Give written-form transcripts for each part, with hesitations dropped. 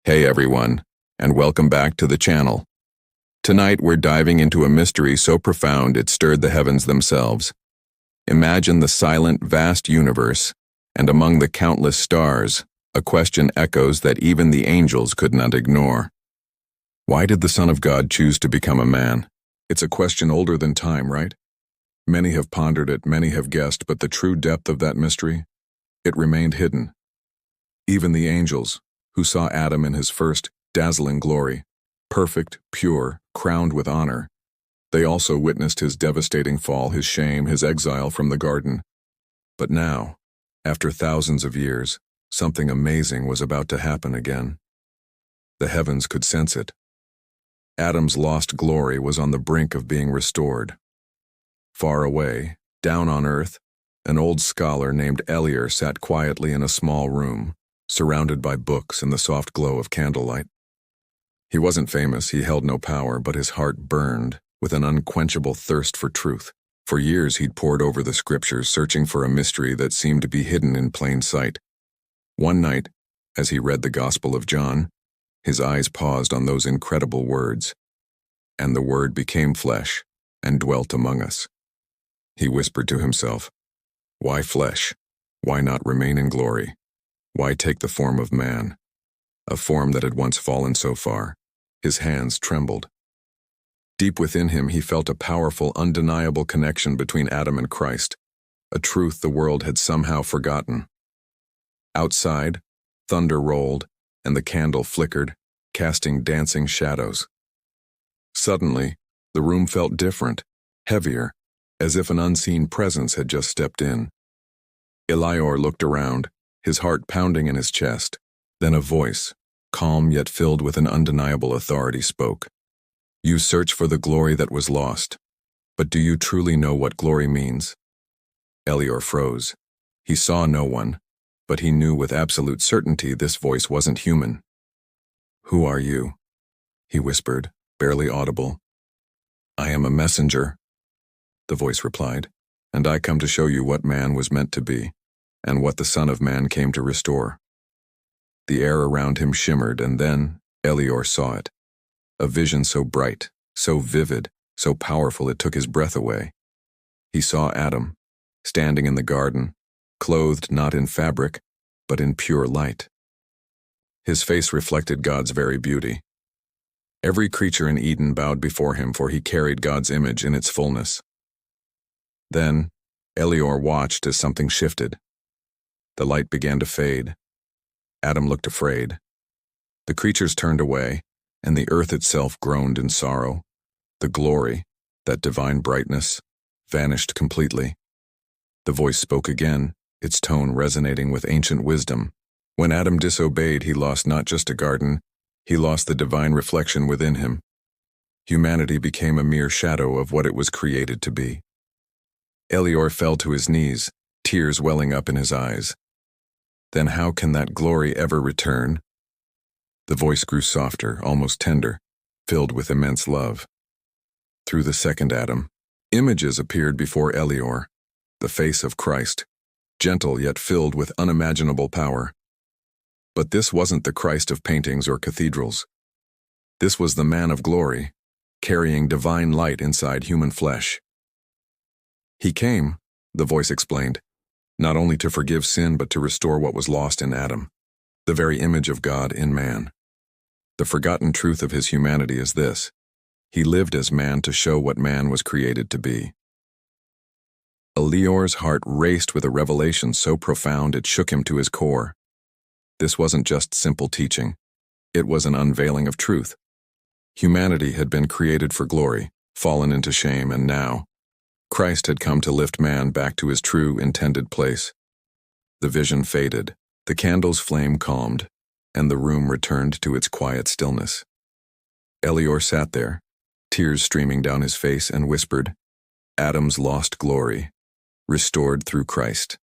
Hey everyone, and welcome back to the channel. Tonight we're diving into a mystery so profound it stirred the heavens themselves. Imagine the silent, vast universe, and among the countless stars, a question echoes that even the angels could not ignore. Why did the Son of God choose to become a man? It's a question older than time, right? Many have pondered it, many have guessed, but the true depth of that mystery, it remained hidden. Even the angels, who saw Adam in his first dazzling glory, perfect, pure, crowned with honor, they also witnessed his devastating fall, his shame, his exile from the garden. But now, after thousands of years, something amazing was about to happen again. The heavens could sense it. Adam's lost glory was on the brink of being restored. Far away, down on earth, an old scholar named Elior sat quietly in a small room, surrounded by books and the soft glow of candlelight. He wasn't famous, he held no power, but his heart burned with an unquenchable thirst for truth. For years he'd pored over the scriptures, searching for a mystery that seemed to be hidden in plain sight. One night, as he read the Gospel of John, his eyes paused on those incredible words, "And the Word became flesh and dwelt among us." He whispered to himself, "Why flesh? Why not remain in glory? Why take the form of man, a form that had once fallen so far?" His hands trembled. Deep within him he felt a powerful, undeniable connection between Adam and Christ, a truth the world had somehow forgotten. Outside, thunder rolled, and the candle flickered, casting dancing shadows. Suddenly, the room felt different, heavier, as if an unseen presence had just stepped in. Elior looked around, his heart pounding in his chest. Then a voice, calm yet filled with an undeniable authority, spoke. "You search for the glory that was lost, but do you truly know what glory means?" Elior froze. He saw no one, but he knew with absolute certainty this voice wasn't human. "Who are you?" he whispered, barely audible. "I am a messenger," the voice replied, "and I come to show you what man was meant to be, and what the Son of Man came to restore." The air around him shimmered, and then Elior saw it. A vision so bright, so vivid, so powerful it took his breath away. He saw Adam, standing in the garden, clothed not in fabric, but in pure light. His face reflected God's very beauty. Every creature in Eden bowed before him, for he carried God's image in its fullness. Then, Elior watched as something shifted. The light began to fade. Adam looked afraid. The creatures turned away, and the earth itself groaned in sorrow. The glory, that divine brightness, vanished completely. The voice spoke again, its tone resonating with ancient wisdom. When Adam disobeyed, he lost not just a garden, he lost the divine reflection within him. Humanity became a mere shadow of what it was created to be. Elior fell to his knees, tears welling up in his eyes. Then how can that glory ever return? The voice grew softer, almost tender, filled with immense love. Through the second Adam, images appeared before Elior, the face of Christ, gentle yet filled with unimaginable power. But this wasn't the Christ of paintings or cathedrals. This was the man of glory, carrying divine light inside human flesh. He came, the voice explained, not only to forgive sin but to restore what was lost in Adam, the very image of God in man. The forgotten truth of his humanity is this: he lived as man to show what man was created to be. Elior's heart raced with a revelation so profound it shook him to his core. This wasn't just simple teaching. It was an unveiling of truth. Humanity had been created for glory, fallen into shame, and now Christ had come to lift man back to his true intended place. The vision faded, the candle's flame calmed, and the room returned to its quiet stillness. Elior sat there, tears streaming down his face, and whispered, "Adam's lost glory, restored through Christ."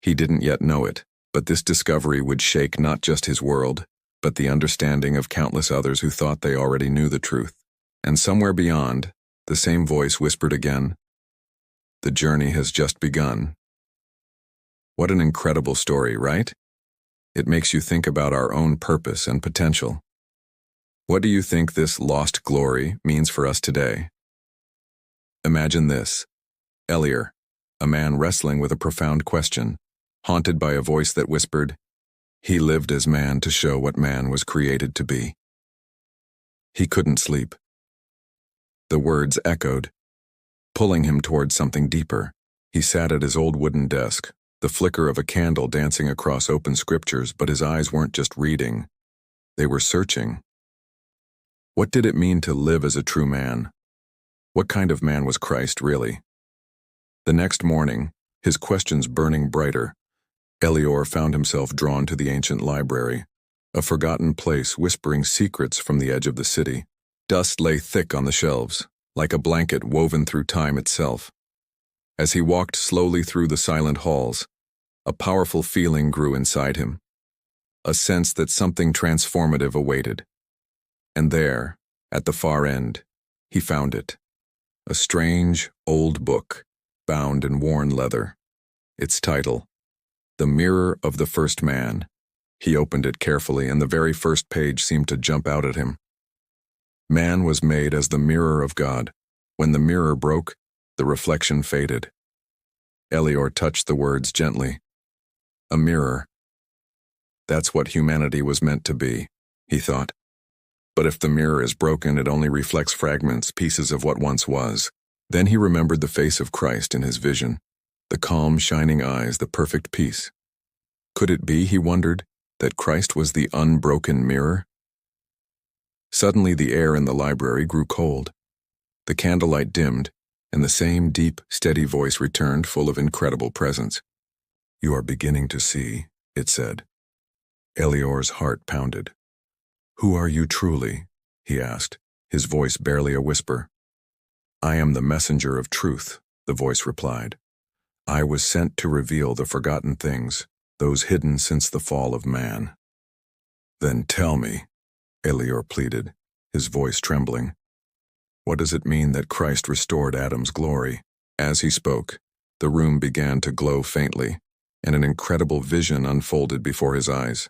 He didn't yet know it, but this discovery would shake not just his world, but the understanding of countless others who thought they already knew the truth. And somewhere beyond, the same voice whispered again, "The journey has just begun." What an incredible story, right? It makes you think about our own purpose and potential. What do you think this lost glory means for us today? Imagine this: Elior, a man wrestling with a profound question, haunted by a voice that whispered, "He lived as man to show what man was created to be." He couldn't sleep. The words echoed, pulling him towards something deeper. He sat at his old wooden desk, the flicker of a candle dancing across open scriptures, but his eyes weren't just reading. They were searching. What did it mean to live as a true man? What kind of man was Christ really? The next morning, his questions burning brighter, Elior found himself drawn to the ancient library, a forgotten place whispering secrets from the edge of the city. Dust lay thick on the shelves, like a blanket woven through time itself. As he walked slowly through the silent halls, a powerful feeling grew inside him, a sense that something transformative awaited. And there, at the far end, he found it. A strange, old book, bound in worn leather. Its title, The Mirror of the First Man. He opened it carefully, and the very first page seemed to jump out at him. Man was made as the mirror of God. When the mirror broke, the reflection faded. Elior touched the words gently. A mirror. That's what humanity was meant to be, he thought. But if the mirror is broken, it only reflects fragments, pieces of what once was. Then he remembered the face of Christ in his vision, the calm, shining eyes, the perfect peace. Could it be, he wondered, that Christ was the unbroken mirror? Suddenly the air in the library grew cold. The candlelight dimmed, and the same deep, steady voice returned, full of incredible presence. "You are beginning to see," it said. Elior's heart pounded. "Who are you truly?" he asked, his voice barely a whisper. "I am the messenger of truth," the voice replied. "I was sent to reveal the forgotten things, those hidden since the fall of man." "Then tell me," Elior pleaded, his voice trembling. "What does it mean that Christ restored Adam's glory?" As he spoke, the room began to glow faintly, and an incredible vision unfolded before his eyes.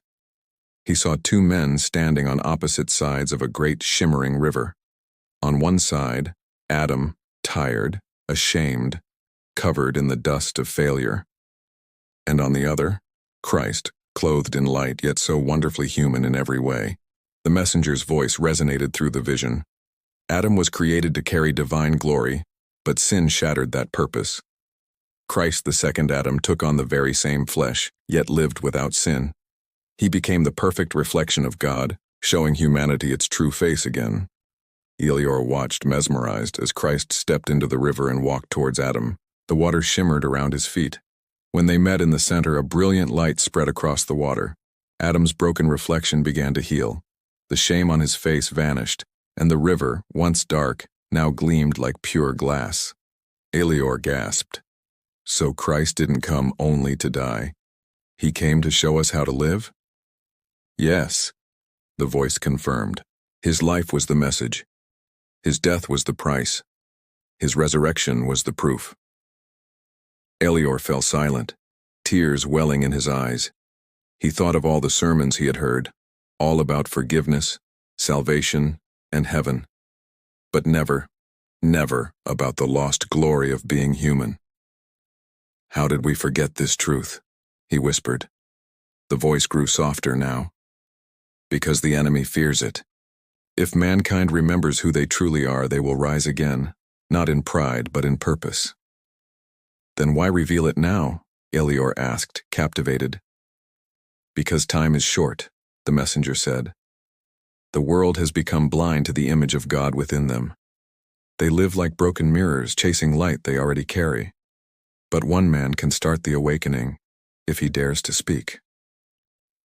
He saw two men standing on opposite sides of a great shimmering river. On one side, Adam, tired, ashamed, covered in the dust of failure. And on the other, Christ, clothed in light yet so wonderfully human in every way. The messenger's voice resonated through the vision. Adam was created to carry divine glory, but sin shattered that purpose. Christ, the second Adam, took on the very same flesh, yet lived without sin. He became the perfect reflection of God, showing humanity its true face again. Elior watched mesmerized as Christ stepped into the river and walked towards Adam. The water shimmered around his feet. When they met in the center, a brilliant light spread across the water. Adam's broken reflection began to heal. The shame on his face vanished, and the river, once dark, now gleamed like pure glass. Elior gasped. So Christ didn't come only to die. He came to show us how to live? Yes, the voice confirmed. His life was the message. His death was the price. His resurrection was the proof. Elior fell silent, tears welling in his eyes. He thought of all the sermons he had heard, all about forgiveness, salvation, and heaven. But never, never about the lost glory of being human. "How did we forget this truth?" he whispered. The voice grew softer now. "Because the enemy fears it. If mankind remembers who they truly are, they will rise again, not in pride, but in purpose." "Then why reveal it now?" Elior asked, captivated. "Because time is short," the messenger said. "The world has become blind to the image of God within them. They live like broken mirrors, chasing light they already carry. But one man can start the awakening, if he dares to speak."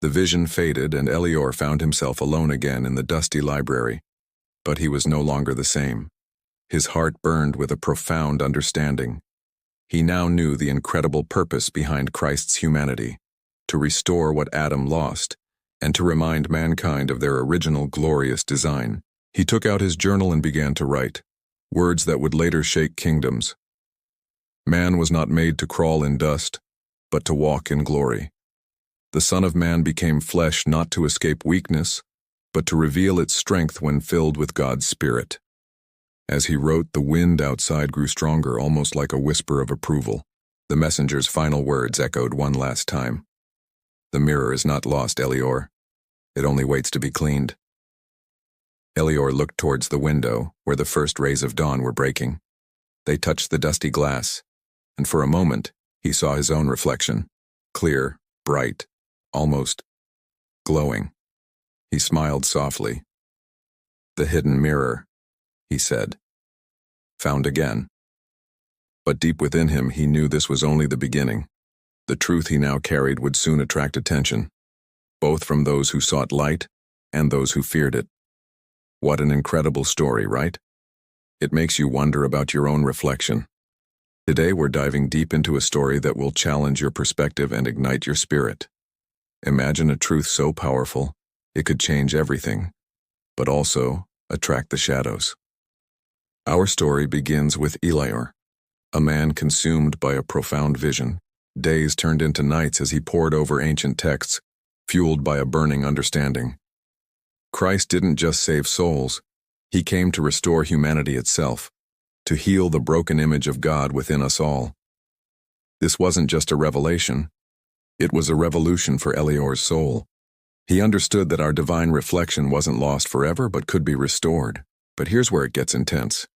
The vision faded, and Elior found himself alone again in the dusty library. But he was no longer the same. His heart burned with a profound understanding. He now knew the incredible purpose behind Christ's humanity, to restore what Adam lost, and to remind mankind of their original glorious design. He took out his journal and began to write, words that would later shake kingdoms. Man was not made to crawl in dust, but to walk in glory. The Son of Man became flesh not to escape weakness, but to reveal its strength when filled with God's Spirit. As he wrote, the wind outside grew stronger, almost like a whisper of approval. The messenger's final words echoed one last time. The mirror is not lost, Elior. It only waits to be cleaned. Elior looked towards the window, where the first rays of dawn were breaking. They touched the dusty glass, and for a moment, he saw his own reflection, clear, bright, almost glowing. He smiled softly. "The hidden mirror," he said. "Found again." But deep within him, he knew this was only the beginning. The truth he now carried would soon attract attention, both from those who sought light and those who feared it. What an incredible story, right? It makes you wonder about your own reflection. Today we're diving deep into a story that will challenge your perspective and ignite your spirit. Imagine a truth so powerful, it could change everything, but also attract the shadows. Our story begins with Elior, a man consumed by a profound vision. Days turned into nights as he pored over ancient texts, fueled by a burning understanding. Christ didn't just save souls, he came to restore humanity itself, to heal the broken image of God within us all. This wasn't just a revelation, it was a revolution for Elior's soul. He understood that our divine reflection wasn't lost forever but could be restored. But here's where it gets intense.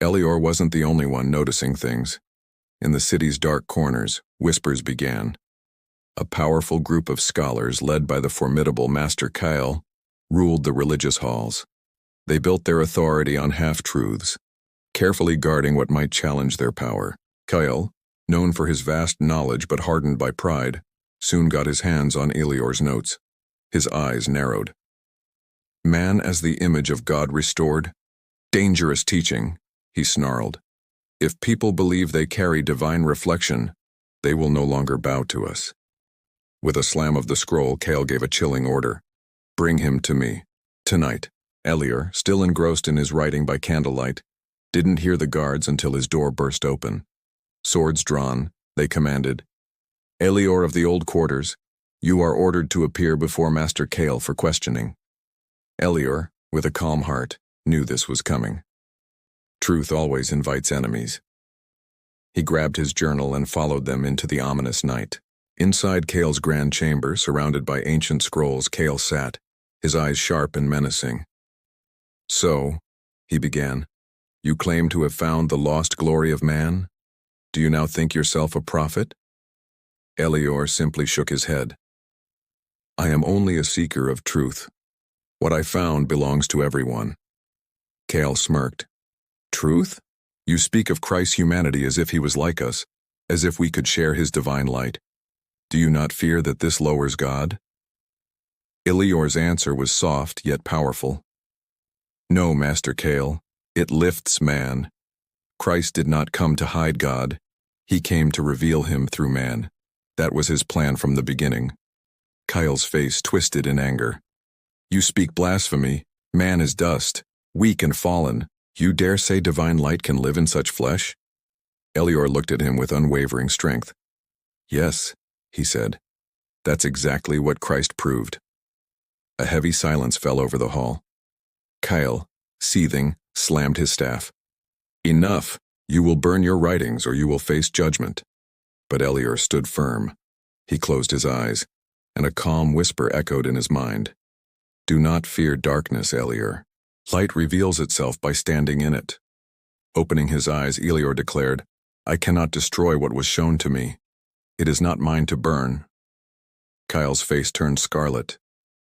Elior wasn't the only one noticing things. In the city's dark corners, whispers began. A powerful group of scholars, led by the formidable Master Kyle, ruled the religious halls. They built their authority on half-truths, carefully guarding what might challenge their power. Kyle, known for his vast knowledge but hardened by pride, soon got his hands on Elior's notes. His eyes narrowed. Man as the image of God restored? Dangerous teaching, he snarled. If people believe they carry divine reflection, they will no longer bow to us. With a slam of the scroll, Kyle gave a chilling order. Bring him to me. Tonight. Elior, still engrossed in his writing by candlelight, didn't hear the guards until his door burst open. Swords drawn, they commanded, Elior of the old quarters, you are ordered to appear before Master Kyle for questioning. Elior, with a calm heart, knew this was coming. Truth always invites enemies. He grabbed his journal and followed them into the ominous night. Inside Kyle's grand chamber, surrounded by ancient scrolls, Kyle sat, his eyes sharp and menacing. So, he began, you claim to have found the lost glory of man? Do you now think yourself a prophet? Elior simply shook his head. I am only a seeker of truth. What I found belongs to everyone. Kyle smirked. Truth? You speak of Christ's humanity as if he was like us, as if we could share his divine light. Do you not fear that this lowers God? Elior's answer was soft yet powerful. No, Master Kyle, it lifts man. Christ did not come to hide God. He came to reveal him through man. That was his plan from the beginning. Kyle's face twisted in anger. You speak blasphemy. Man is dust, weak and fallen. You dare say divine light can live in such flesh? Elior looked at him with unwavering strength. Yes, he said. That's exactly what Christ proved. A heavy silence fell over the hall. Kyle, seething, slammed his staff. Enough! You will burn your writings or you will face judgment. But Elior stood firm. He closed his eyes, and a calm whisper echoed in his mind. Do not fear darkness, Elior. Light reveals itself by standing in it. Opening his eyes, Elior declared, I cannot destroy what was shown to me. It is not mine to burn. Kyle's face turned scarlet.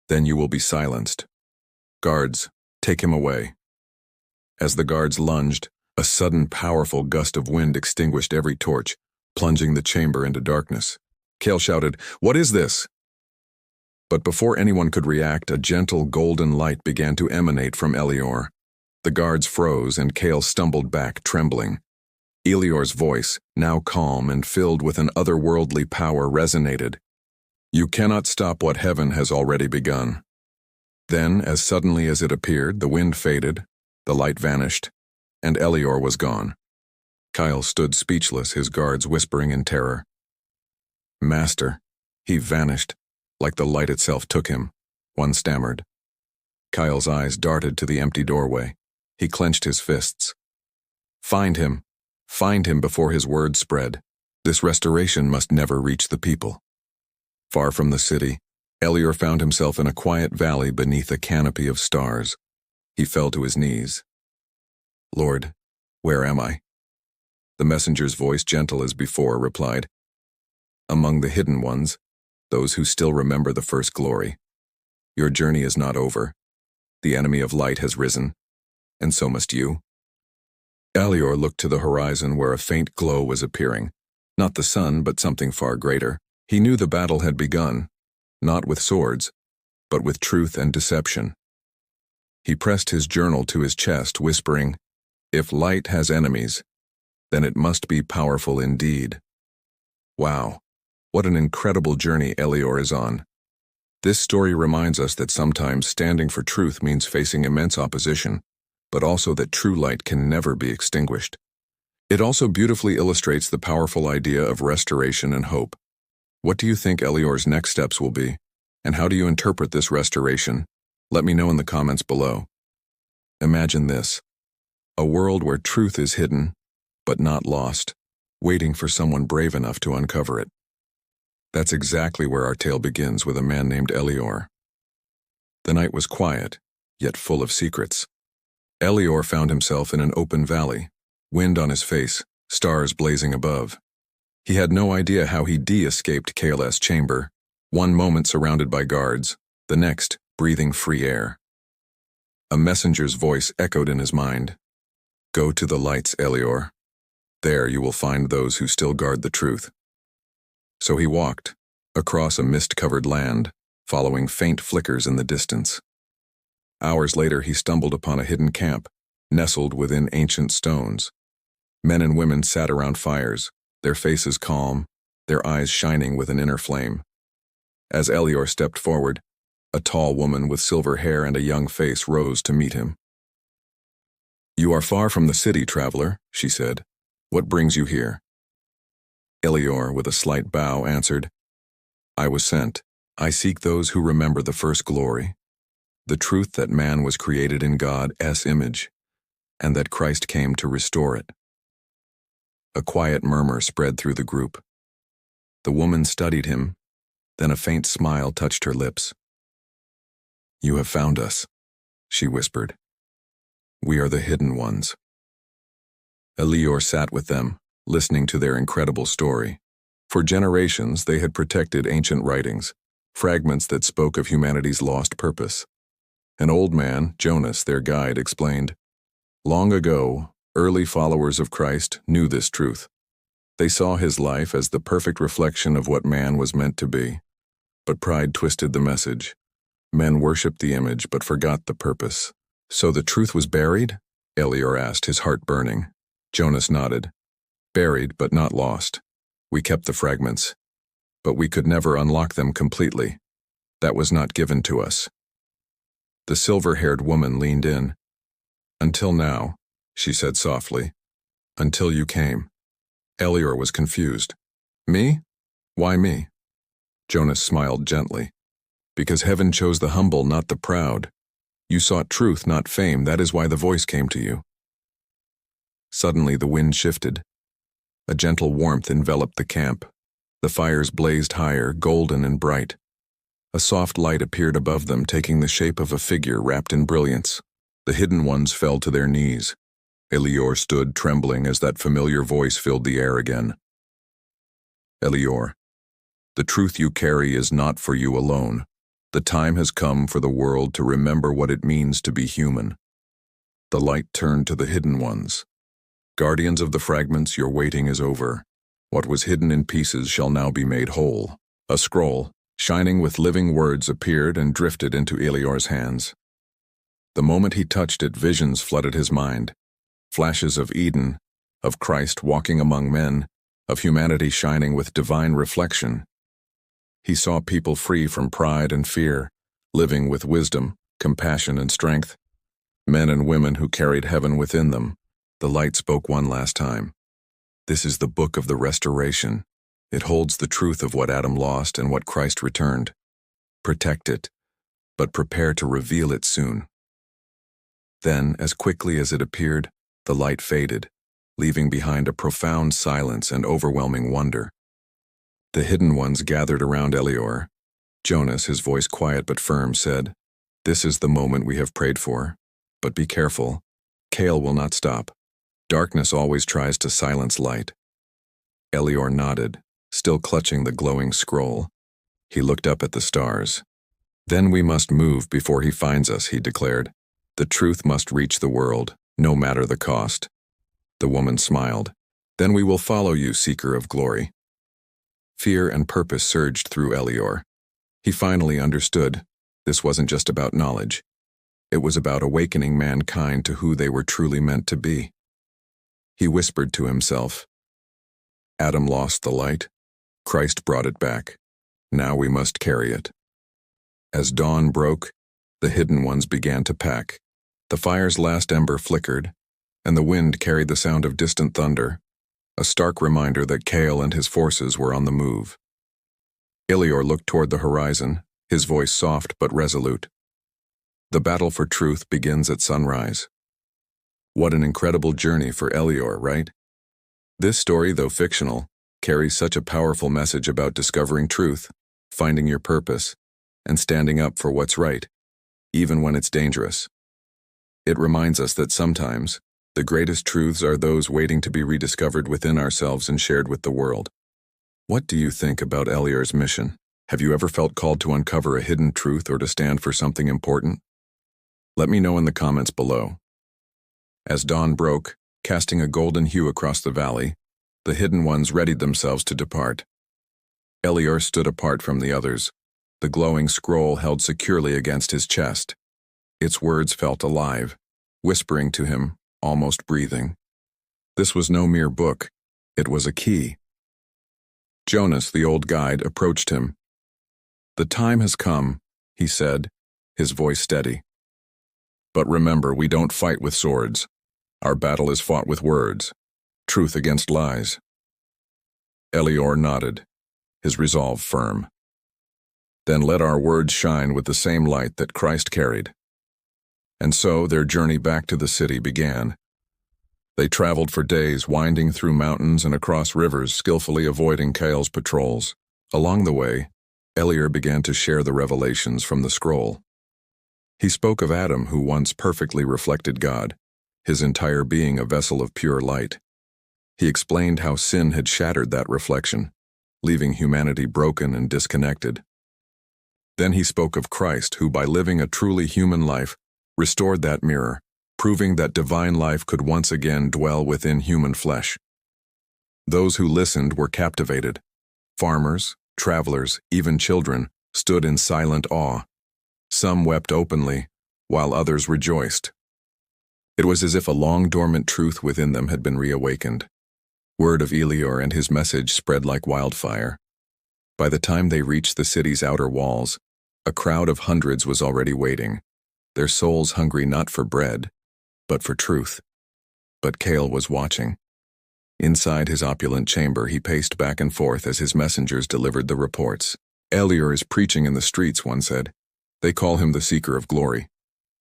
Then you will be silenced. Guards, take him away. As the guards lunged, a sudden powerful gust of wind extinguished every torch, plunging the chamber into darkness. Kyle shouted, What is this? But before anyone could react, a gentle golden light began to emanate from Elior. The guards froze and Kyle stumbled back, trembling. Elior's voice, now calm and filled with an otherworldly power, resonated. You cannot stop what heaven has already begun. Then, as suddenly as it appeared, the wind faded, the light vanished, and Elior was gone. Kyle stood speechless, his guards whispering in terror. Master, He vanished, like the light itself took him, one stammered. Kyle's eyes darted to the empty doorway. He clenched his fists. Find him before his word spread. This restoration must never reach the people. Far from the city, Elior found himself in a quiet valley beneath a canopy of stars. He fell to his knees. Lord, where am I? The messenger's voice, gentle as before, replied, Among the hidden ones, those who still remember the first glory. Your journey is not over. The enemy of light has risen, and so must you. Elior looked to the horizon where a faint glow was appearing. Not the sun, but something far greater. He knew the battle had begun, not with swords, but with truth and deception. He pressed his journal to his chest, whispering, If light has enemies, then it must be powerful indeed. Wow, what an incredible journey Elior is on. This story reminds us that sometimes standing for truth means facing immense opposition, but also that true light can never be extinguished. It also beautifully illustrates the powerful idea of restoration and hope. What do you think Elior's next steps will be? And how do you interpret this restoration? Let me know in the comments below. Imagine this: a world where truth is hidden, but not lost, waiting for someone brave enough to uncover it. That's exactly where our tale begins, with a man named Elior. The night was quiet, yet full of secrets. Elior found himself in an open valley, wind on his face, stars blazing above. He had no idea how he escaped Kale's chamber, one moment surrounded by guards, the next breathing free air. A messenger's voice echoed in his mind. Go to the lights, Elior. There you will find those who still guard the truth. So he walked, across a mist-covered land, following faint flickers in the distance. Hours later he stumbled upon a hidden camp, nestled within ancient stones. Men and women sat around fires, their faces calm, their eyes shining with an inner flame. As Elior stepped forward, a tall woman with silver hair and a young face rose to meet him. You are far from the city, traveler, she said. What brings you here? Elior, with a slight bow, answered, I was sent. I seek those who remember the first glory, the truth that man was created in God's image, and that Christ came to restore it. A quiet murmur spread through the group. The woman studied him, then a faint smile touched her lips. You have found us, she whispered. We are the hidden ones. Elior sat with them, listening to their incredible story. For generations, they had protected ancient writings, fragments that spoke of humanity's lost purpose. An old man, Jonas, their guide, explained, Long ago, early followers of Christ knew this truth. They saw his life as the perfect reflection of what man was meant to be. But pride twisted the message. Men worshipped the image but forgot the purpose. So the truth was buried? Elior asked, his heart burning. Jonas nodded. Buried but not lost. We kept the fragments, but we could never unlock them completely. That was not given to us. The silver-haired woman leaned in. Until now, she said softly. Until you came. Elior was confused. Me? Why me? Jonas smiled gently. Because heaven chose the humble, not the proud. You sought truth, not fame. That is why the voice came to you. Suddenly the wind shifted. A gentle warmth enveloped the camp. The fires blazed higher, golden and bright. A soft light appeared above them, taking the shape of a figure wrapped in brilliance. The hidden ones fell to their knees. Elior stood trembling as that familiar voice filled the air again. Elior, the truth you carry is not for you alone. The time has come for the world to remember what it means to be human. The light turned to the hidden ones. Guardians of the fragments, your waiting is over. What was hidden in pieces shall now be made whole. A scroll, shining with living words, appeared and drifted into Elior's hands. The moment he touched it, visions flooded his mind. Flashes of Eden, of Christ walking among men, of humanity shining with divine reflection. He saw people free from pride and fear, living with wisdom, compassion, and strength. Men and women who carried heaven within them. The light spoke one last time. This is the book of the restoration. It holds the truth of what Adam lost and what Christ returned. Protect it, but prepare to reveal it soon. Then, as quickly as it appeared, the light faded, leaving behind a profound silence and overwhelming wonder. The hidden ones gathered around Elior. Jonas, his voice quiet but firm, said, "This is the moment we have prayed for. But be careful. Kale will not stop. Darkness always tries to silence light." Elior nodded, still clutching the glowing scroll. He looked up at the stars. "Then we must move before he finds us," he declared. "The truth must reach the world, no matter the cost." The woman smiled. "Then we will follow you, seeker of glory." Fear and purpose surged through Elior. He finally understood. This wasn't just about knowledge. It was about awakening mankind to who they were truly meant to be. He whispered to himself, "Adam lost the light. Christ brought it back. Now we must carry it." As dawn broke, the hidden ones began to pack. The fire's last ember flickered, and the wind carried the sound of distant thunder, a stark reminder that Kale and his forces were on the move. Elior looked toward the horizon, his voice soft but resolute. "The battle for truth begins at sunrise." What an incredible journey for Elior, right? This story, though fictional, carries such a powerful message about discovering truth, finding your purpose, and standing up for what's right, even when it's dangerous. It reminds us that sometimes, the greatest truths are those waiting to be rediscovered within ourselves and shared with the world. What do you think about Elior's mission? Have you ever felt called to uncover a hidden truth or to stand for something important? Let me know in the comments below. As dawn broke, casting a golden hue across the valley, the hidden ones readied themselves to depart. Elior stood apart from the others, the glowing scroll held securely against his chest. Its words felt alive, whispering to him, almost breathing. This was no mere book, it was a key. Jonas, the old guide, approached him. "The time has come," he said, his voice steady. "But remember, we don't fight with swords. Our battle is fought with words, truth against lies." Elior nodded, his resolve firm. "Then let our words shine with the same light that Christ carried." And so their journey back to the city began. They traveled for days, winding through mountains and across rivers, skillfully avoiding Kale's patrols. Along the way, Elior began to share the revelations from the scroll. He spoke of Adam, who once perfectly reflected God, his entire being a vessel of pure light. He explained how sin had shattered that reflection, leaving humanity broken and disconnected. Then he spoke of Christ, who by living a truly human life, restored that mirror, proving that divine life could once again dwell within human flesh. Those who listened were captivated. Farmers, travelers, even children, stood in silent awe. Some wept openly, while others rejoiced. It was as if a long-dormant truth within them had been reawakened. Word of Elior and his message spread like wildfire. By the time they reached the city's outer walls, a crowd of hundreds was already waiting, their souls hungry not for bread, but for truth. But Kale was watching. Inside his opulent chamber, he paced back and forth as his messengers delivered the reports. "Elior is preaching in the streets," one said. "They call him the Seeker of Glory.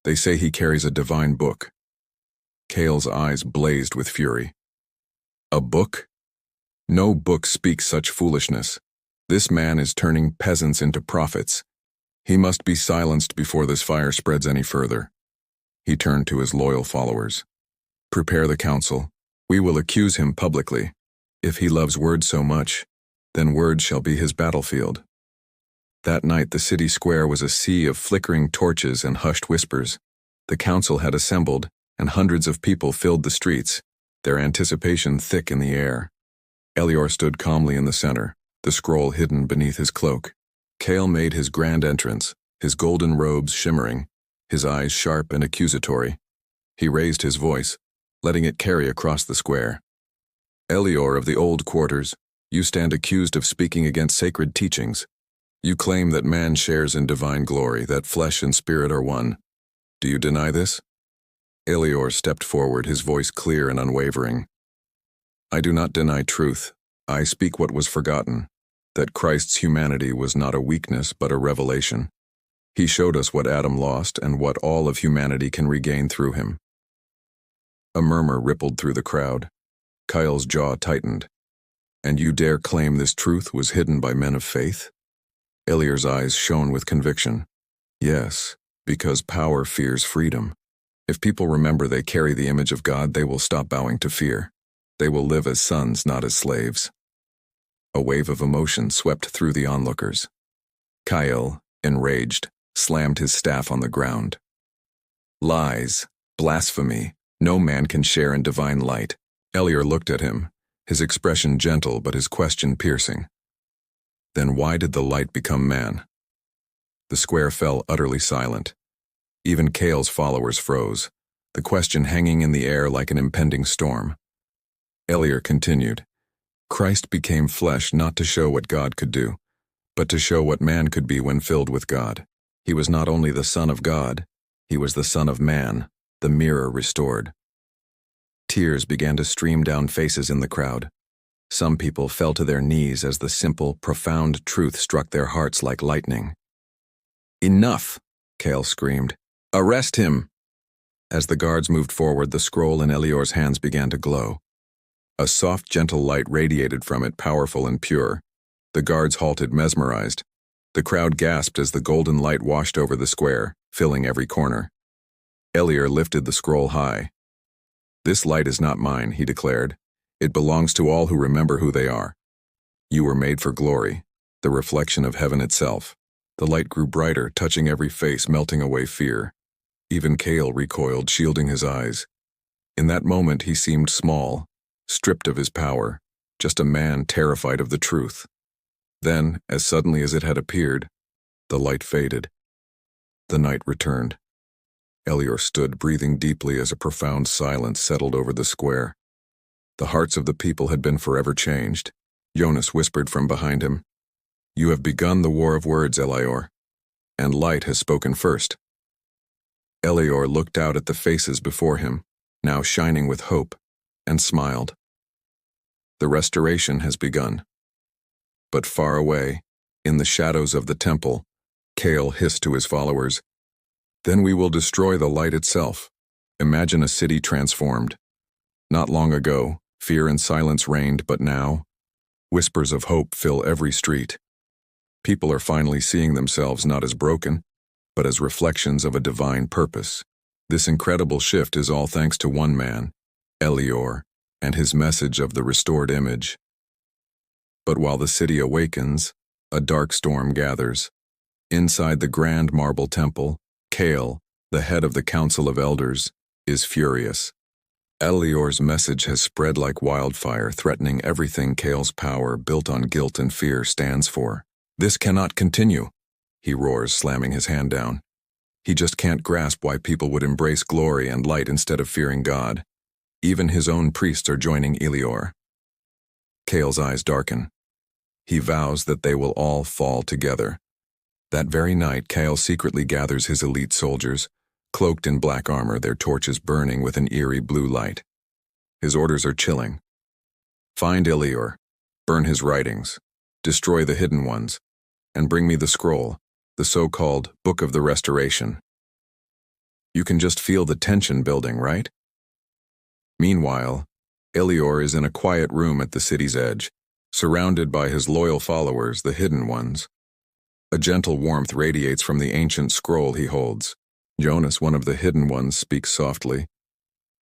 They say he carries a divine book." Kale's eyes blazed with fury. "A book? No book speaks such foolishness. This man is turning peasants into prophets. He must be silenced before this fire spreads any further." He turned to his loyal followers. "Prepare the council. We will accuse him publicly. If he loves words so much, then words shall be his battlefield." That night the city square was a sea of flickering torches and hushed whispers. The council had assembled, and hundreds of people filled the streets, their anticipation thick in the air. Elior stood calmly in the center, the scroll hidden beneath his cloak. Kale made his grand entrance, his golden robes shimmering, his eyes sharp and accusatory. He raised his voice, letting it carry across the square. "Elior of the old quarters, you stand accused of speaking against sacred teachings. You claim that man shares in divine glory, that flesh and spirit are one. Do you deny this?" Elior stepped forward, his voice clear and unwavering. "I do not deny truth. I speak what was forgotten, that Christ's humanity was not a weakness but a revelation. He showed us what Adam lost and what all of humanity can regain through him. A murmur rippled through the crowd. Kyle's jaw tightened. And you dare claim this truth was hidden by men of faith? Elior's eyes shone with conviction. Yes, because power fears freedom. If people remember they carry the image of God, they will stop bowing to fear. They will live as sons, not as slaves. A wave of emotion swept through the onlookers. Kyle, enraged, slammed his staff on the ground. Lies, blasphemy, no man can share in divine light. Elior looked at him, his expression gentle but his question piercing. Then why did the light become man? The square fell utterly silent. Even Kale's followers froze, the question hanging in the air like an impending storm. Elior continued, Christ became flesh not to show what God could do, but to show what man could be when filled with God. He was not only the Son of God, he was the Son of Man, the mirror restored. Tears began to stream down faces in the crowd. Some people fell to their knees as the simple, profound truth struck their hearts like lightning. Enough, Kale screamed. Arrest him! As the guards moved forward, the scroll in Elior's hands began to glow. A soft, gentle light radiated from it, powerful and pure. The guards halted, mesmerized. The crowd gasped as the golden light washed over the square, filling every corner. Elior lifted the scroll high. This light is not mine, he declared. It belongs to all who remember who they are. You were made for glory, the reflection of heaven itself. The light grew brighter, touching every face, melting away fear. Even Kale recoiled, shielding his eyes. In that moment he seemed small, stripped of his power, just a man terrified of the truth. Then, as suddenly as it had appeared, the light faded. The night returned. Elior stood, breathing deeply as a profound silence settled over the square. The hearts of the people had been forever changed. Jonas whispered from behind him, You have begun the war of words, Elior, and light has spoken first. Elior looked out at the faces before him, now shining with hope, and smiled. The restoration has begun. But far away, in the shadows of the temple, Kale hissed to his followers, Then we will destroy the light itself. Imagine a city transformed. Not long ago, fear and silence reigned, but now, whispers of hope fill every street. People are finally seeing themselves not as broken, but as reflections of a divine purpose. This incredible shift is all thanks to one man, Elior, and his message of the restored image. But while the city awakens, a dark storm gathers. Inside the grand marble temple, Kale, the head of the Council of Elders, is furious. Elior's message has spread like wildfire, threatening everything Kale's power, built on guilt and fear, stands for. This cannot continue, he roars, slamming his hand down. He just can't grasp why people would embrace glory and light instead of fearing God. Even his own priests are joining Elior. Kale's eyes darken. He vows that they will all fall together. That very night, Kale secretly gathers his elite soldiers, cloaked in black armor, their torches burning with an eerie blue light. His orders are chilling. Find Elior, burn his writings, destroy the hidden ones, and bring me the scroll, the so-called Book of the Restoration. You can just feel the tension building, right? Meanwhile, Elior is in a quiet room at the city's edge, surrounded by his loyal followers, the hidden ones. A gentle warmth radiates from the ancient scroll he holds. Jonas, one of the hidden ones, speaks softly.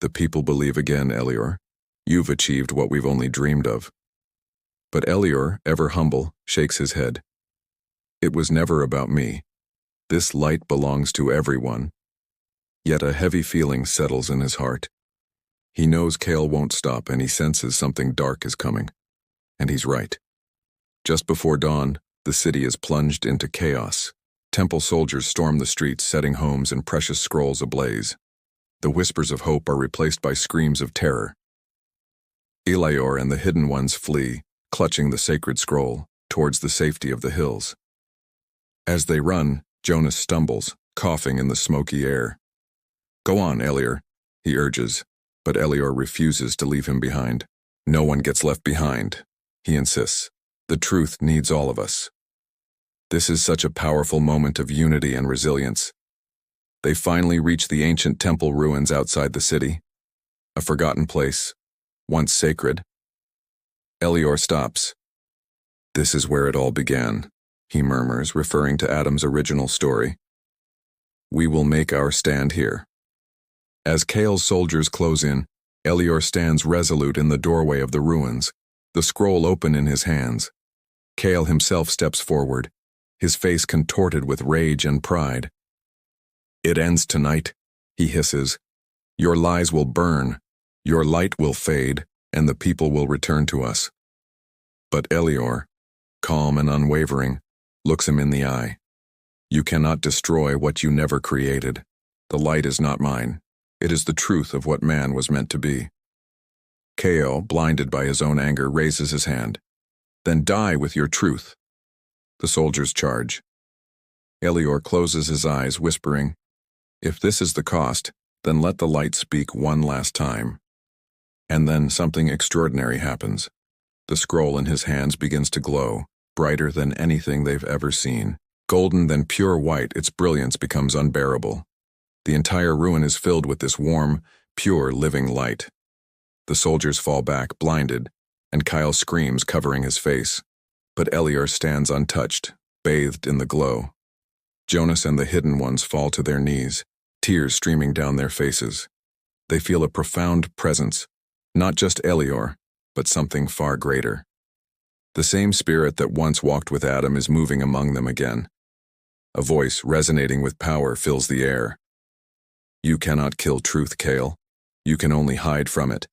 The people believe again, Elior. You've achieved what we've only dreamed of. But Elior, ever humble, shakes his head. It was never about me. This light belongs to everyone. Yet a heavy feeling settles in his heart. He knows Kale won't stop, and he senses something dark is coming. And he's right. Just before dawn, the city is plunged into chaos. Temple soldiers storm the streets, setting homes and precious scrolls ablaze. The whispers of hope are replaced by screams of terror. Elior and the hidden ones flee, clutching the sacred scroll, towards the safety of the hills. As they run, Jonas stumbles, coughing in the smoky air. Go on, Elior, he urges, but Elior refuses to leave him behind. No one gets left behind, he insists. The truth needs all of us. This is such a powerful moment of unity and resilience. They finally reach the ancient temple ruins outside the city, a forgotten place, once sacred. Elior stops. This is where it all began, he murmurs, referring to Adam's original story. We will make our stand here. As Kale's soldiers close in, Elior stands resolute in the doorway of the ruins, the scroll open in his hands. Kale himself steps forward, his face contorted with rage and pride. It ends tonight, he hisses. Your lies will burn, your light will fade, and the people will return to us. But Elior, calm and unwavering, looks him in the eye. You cannot destroy what you never created. The light is not mine. It is the truth of what man was meant to be. Kale, blinded by his own anger, raises his hand. Then die with your truth. The soldiers charge. Elior closes his eyes, whispering, If this is the cost, then let the light speak one last time. And then something extraordinary happens. The scroll in his hands begins to glow, brighter than anything they've ever seen. Golden, then pure white, its brilliance becomes unbearable. The entire ruin is filled with this warm, pure, living light. The soldiers fall back, blinded, and Kyle screams, covering his face. But Elior stands untouched, bathed in the glow. Jonas and the hidden ones fall to their knees, tears streaming down their faces. They feel a profound presence, not just Elior, but something far greater. The same spirit that once walked with Adam is moving among them again. A voice resonating with power fills the air. You cannot kill truth, Kale. You can only hide from it.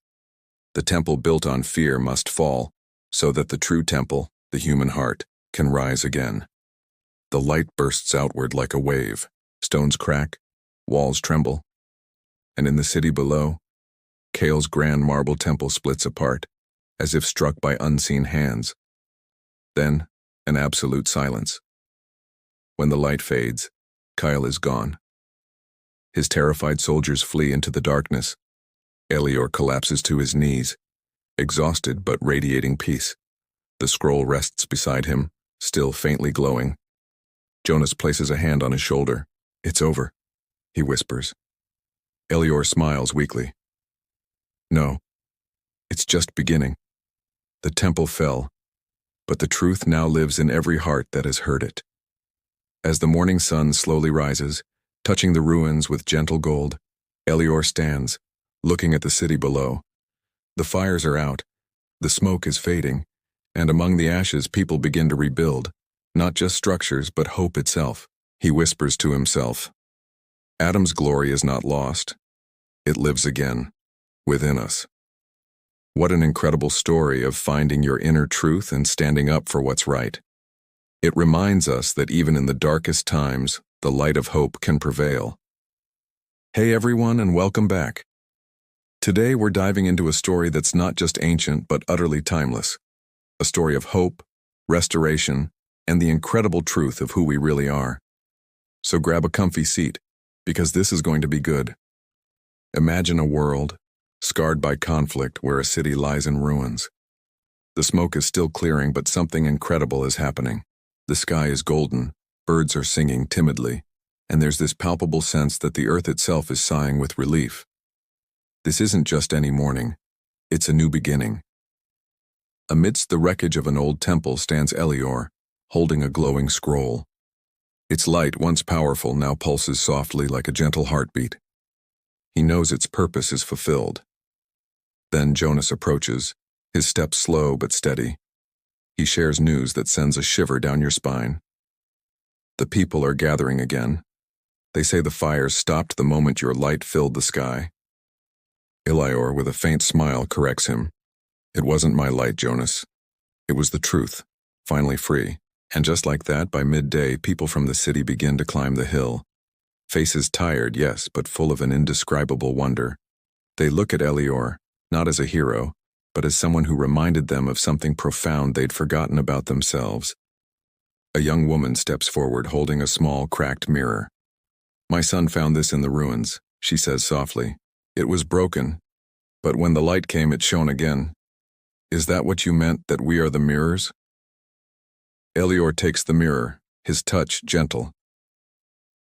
The temple built on fear must fall, so that the true temple, the human heart, can rise again. The light bursts outward like a wave. Stones crack, walls tremble. And in the city below, Kale's grand marble temple splits apart, as if struck by unseen hands. Then, an absolute silence. When the light fades, Kyle is gone. His terrified soldiers flee into the darkness. Elior collapses to his knees, exhausted but radiating peace. The scroll rests beside him, still faintly glowing. Jonas places a hand on his shoulder. It's over, he whispers. Elior smiles weakly. No, it's just beginning. The temple fell, but the truth now lives in every heart that has heard it. As the morning sun slowly rises, touching the ruins with gentle gold, Elior stands, looking at the city below. The fires are out, the smoke is fading, and among the ashes people begin to rebuild, not just structures but hope itself. He whispers to himself. Adam's glory is not lost. It lives again, within us. What an incredible story of finding your inner truth and standing up for what's right. It reminds us that even in the darkest times, the light of hope can prevail. Hey everyone, and welcome back. Today we're diving into a story that's not just ancient but utterly timeless. A story of hope, restoration, and the incredible truth of who we really are. So grab a comfy seat, because this is going to be good. Imagine a world, scarred by conflict, where a city lies in ruins. The smoke is still clearing, but something incredible is happening. The sky is golden, birds are singing timidly, and there's this palpable sense that the earth itself is sighing with relief. This isn't just any morning, it's a new beginning. Amidst the wreckage of an old temple stands Elior, holding a glowing scroll. Its light, once powerful, now pulses softly like a gentle heartbeat. He knows its purpose is fulfilled. Then Jonas approaches, his steps slow but steady. He shares news that sends a shiver down your spine. The people are gathering again. They say the fires stopped the moment your light filled the sky. Elior, with a faint smile, corrects him. It wasn't my light, Jonas. It was the truth, finally free. And just like that, by midday, people from the city begin to climb the hill. Faces tired, yes, but full of an indescribable wonder. They look at Elior, not as a hero, but as someone who reminded them of something profound they'd forgotten about themselves. A young woman steps forward holding a small, cracked mirror. My son found this in the ruins, she says softly. It was broken, but when the light came, it shone again. Is that what you meant, that we are the mirrors? Elior takes the mirror, his touch gentle.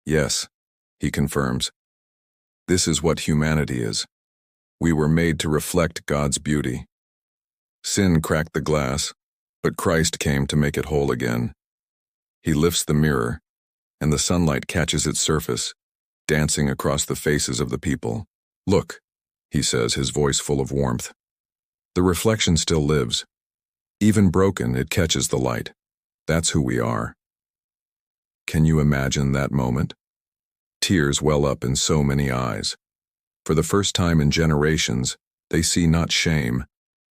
Yes, he confirms. This is what humanity is. We were made to reflect God's beauty. Sin cracked the glass, but Christ came to make it whole again. He lifts the mirror, and the sunlight catches its surface, dancing across the faces of the people. Look, he says, his voice full of warmth. The reflection still lives. Even broken, it catches the light. That's who we are. Can you imagine that moment? Tears well up in so many eyes. For the first time in generations, they see not shame,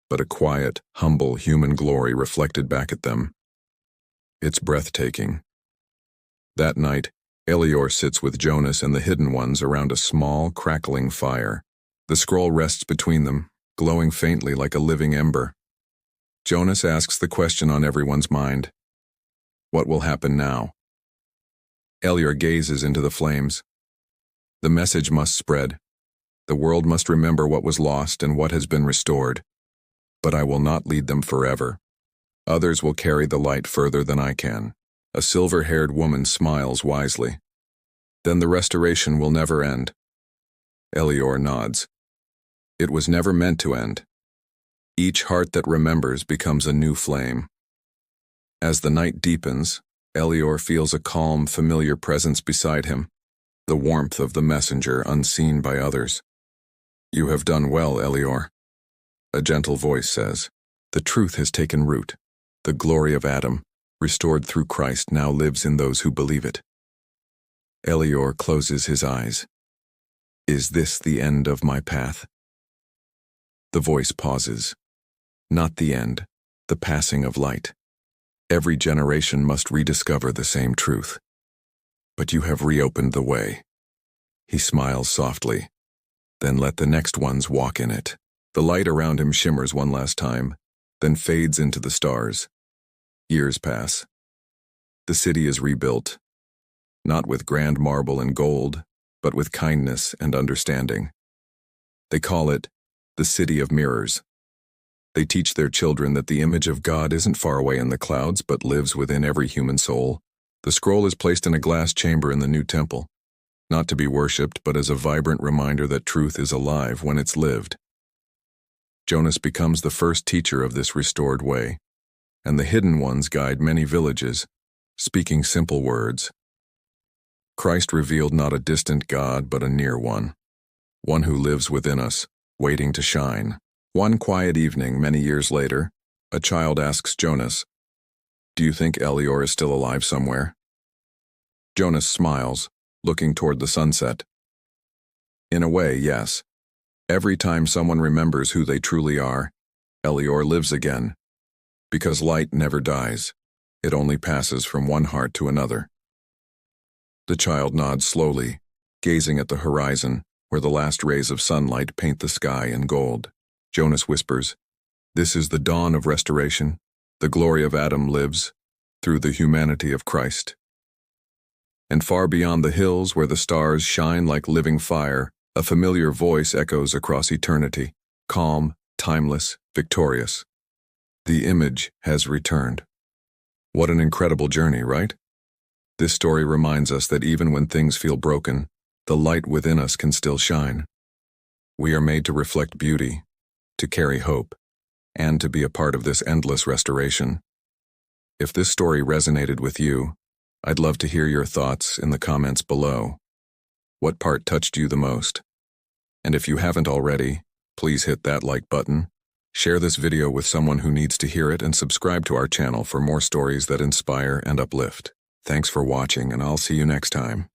but a quiet, humble human glory reflected back at them. It's breathtaking. That night, Elior sits with Jonas and the Hidden Ones around a small, crackling fire. The scroll rests between them, glowing faintly like a living ember. Jonas asks the question on everyone's mind. What will happen now? Elior gazes into the flames. The message must spread. The world must remember what was lost and what has been restored. But I will not lead them forever. Others will carry the light further than I can. A silver-haired woman smiles wisely. Then the restoration will never end. Elior nods. It was never meant to end. Each heart that remembers becomes a new flame. As the night deepens, Elior feels a calm, familiar presence beside him, the warmth of the messenger unseen by others. You have done well, Elior. A gentle voice says, the truth has taken root. The glory of Adam, restored through Christ, now lives in those who believe it. Elior closes his eyes. Is this the end of my path? The voice pauses. Not the end, the passing of light. Every generation must rediscover the same truth. But you have reopened the way. He smiles softly. Then let the next ones walk in it. The light around him shimmers one last time, then fades into the stars. Years pass. The city is rebuilt, not with grand marble and gold, but with kindness and understanding. They call it the City of Mirrors. They teach their children that the image of God isn't far away in the clouds, but lives within every human soul. The scroll is placed in a glass chamber in the new temple, not to be worshipped, but as a vibrant reminder that truth is alive when it's lived. Jonas becomes the first teacher of this restored way, and the Hidden Ones guide many villages, speaking simple words. Christ revealed not a distant God, but a near one who lives within us, waiting to shine. One quiet evening, many years later, a child asks Jonas, "Do you think Elior is still alive somewhere?" Jonas smiles, looking toward the sunset. In a way, yes. Every time someone remembers who they truly are, Elior lives again. Because light never dies. It only passes from one heart to another. The child nods slowly, gazing at the horizon, where the last rays of sunlight paint the sky in gold. Jonas whispers, "This is the dawn of restoration. The glory of Adam lives through the humanity of Christ." And far beyond the hills where the stars shine like living fire, a familiar voice echoes across eternity, calm, timeless, victorious. The image has returned. What an incredible journey, right? This story reminds us that even when things feel broken, the light within us can still shine. We are made to reflect beauty, to carry hope, and to be a part of this endless restoration. If this story resonated with you, I'd love to hear your thoughts in the comments below. What part touched you the most? And if you haven't already, please hit that like button, share this video with someone who needs to hear it, and subscribe to our channel for more stories that inspire and uplift. Thanks for watching, and I'll see you next time.